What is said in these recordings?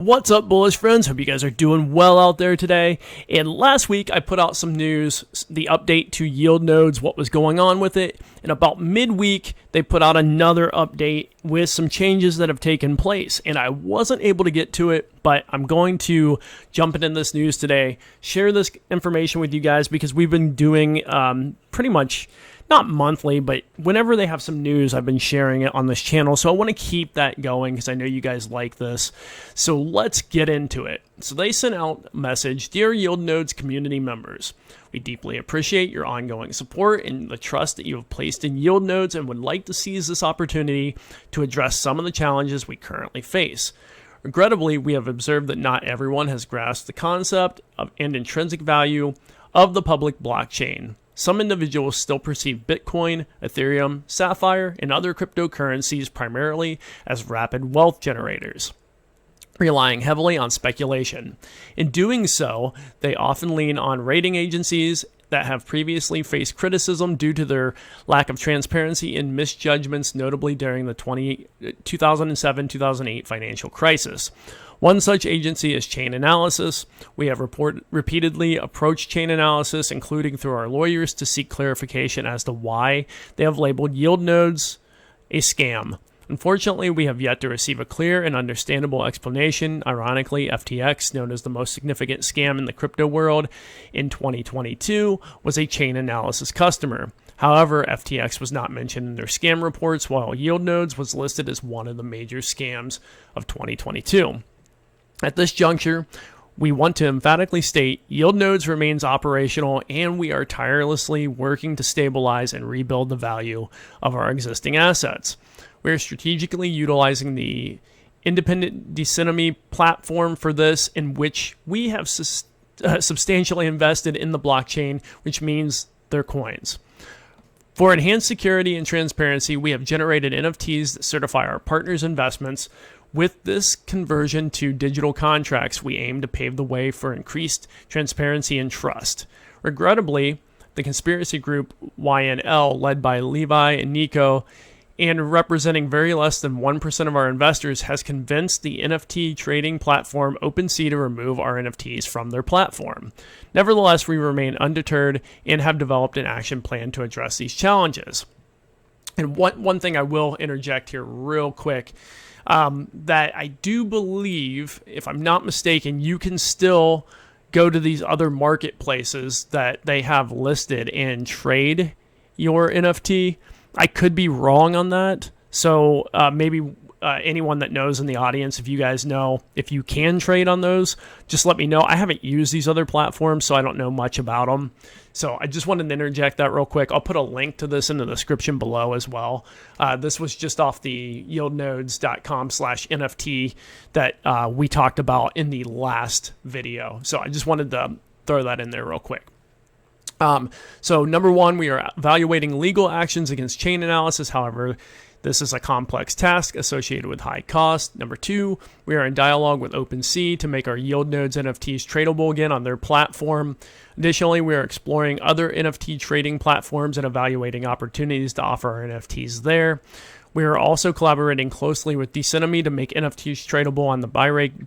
What's up, bullish friends? Hope you guys are doing well out there today. And last week, I put out some news, the update to Yield Nodes, what was going on with it. And about midweek, they put out another update with some changes that have taken place. And I wasn't able to get to it, but I'm going to jump into this news today, share this information with you guys because we've been doing pretty much not monthly, but whenever they have some news, I've been sharing it on this channel. So I want to keep that going because I know you guys like this. So let's get into it. So they sent out a message, "Dear Yield Nodes community members, we deeply appreciate your ongoing support and the trust that you have placed in Yield Nodes and would like to seize this opportunity to address some of the challenges we currently face. Regrettably, we have observed that not everyone has grasped the concept of and intrinsic value of the public blockchain. Some individuals still perceive Bitcoin, Ethereum, Sapphire, and other cryptocurrencies primarily as rapid wealth generators, relying heavily on speculation. In doing so, they often lean on rating agencies that have previously faced criticism due to their lack of transparency and misjudgments, notably during the 2007-2008 financial crisis. One such agency is Chainalysis. We have repeatedly approached Chainalysis, including through our lawyers, to seek clarification as to why they have labeled Yield Nodes a scam. Unfortunately, we have yet to receive a clear and understandable explanation. Ironically, FTX, known as the most significant scam in the crypto world in 2022, was a Chainalysis customer. However, FTX was not mentioned in their scam reports, while Yield Nodes was listed as one of the major scams of 2022. At this juncture, we want to emphatically state Yield Nodes remains operational and we are tirelessly working to stabilize and rebuild the value of our existing assets. We are strategically utilizing the independent Decenemy platform for this, in which we have substantially invested in the blockchain, which means their coins. For enhanced security and transparency, we have generated NFTs that certify our partners' investments. With this conversion to digital contracts, we aim to pave the way for increased transparency and trust. Regrettably, the conspiracy group YNL, led by Levi and Nico, and representing very less than 1% of our investors, has convinced the NFT trading platform OpenSea to remove our NFTs from their platform. Nevertheless, we remain undeterred and have developed an action plan to address these challenges." And one thing I will interject here real quick, that I do believe, if I'm not mistaken, you can still go to these other marketplaces that they have listed and trade your NFT. I could be wrong on that. So maybe anyone that knows in the audience, if you guys know if you can trade on those, just let me know. I haven't used these other platforms, so I don't know much about them. So I just wanted to interject that real quick. I'll put a link to this in the description below as well. This was just off the yieldnodes.com/NFT that we talked about in the last video. So I just wanted to throw that in there real quick. So number one, we are evaluating legal actions against Chainalysis. However, this is a complex task associated with high cost. Number two, we are in dialogue with OpenSea to make our Yield Nodes NFTs tradable again on their platform. Additionally, we are exploring other NFT trading platforms and evaluating opportunities to offer our NFTs there. We are also collaborating closely with Decenemy to make NFTs tradable on the Buyrake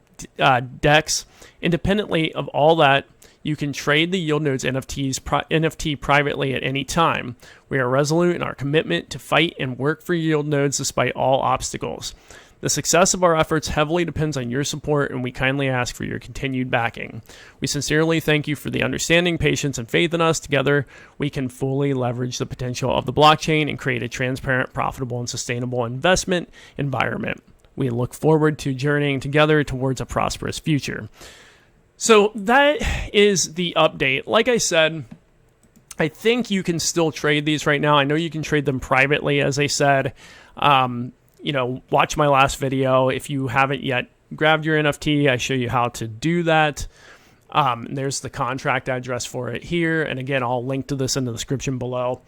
DEX. Independently of all that, you can trade the Yield Nodes NFT privately at any time. We are resolute in our commitment to fight and work for Yield Nodes despite all obstacles. The success of our efforts heavily depends on your support, and we kindly ask for your continued backing. We sincerely thank you for the understanding, patience, and faith in us. Together, we can fully leverage the potential of the blockchain and create a transparent, profitable, and sustainable investment environment. We look forward to journeying together towards a prosperous future. So that is the update. Like I said, I think you can still trade these right now. I know you can trade them privately, as I said. Watch my last video. If you haven't yet grabbed your NFT, I show you how to do that. There's the contract address for it here. And again, I'll link to this in the description below.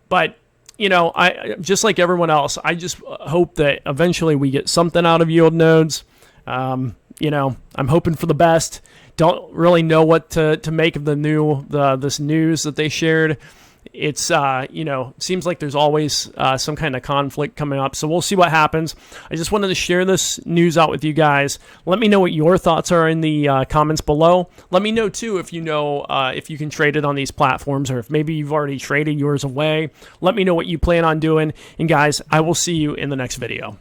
But, I just like everyone else, I just hope that eventually we get something out of Yield Nodes. I'm hoping for the best. Don't really know what to make of this news that they shared. it's, seems like there's always some kind of conflict coming up. So we'll see what happens. I just wanted to share this news out with you guys. Let me know what your thoughts are in the comments below. Let me know, too, if you know if you can trade it on these platforms, or if maybe you've already traded yours away. Let me know what you plan on doing. And guys, I will see you in the next video.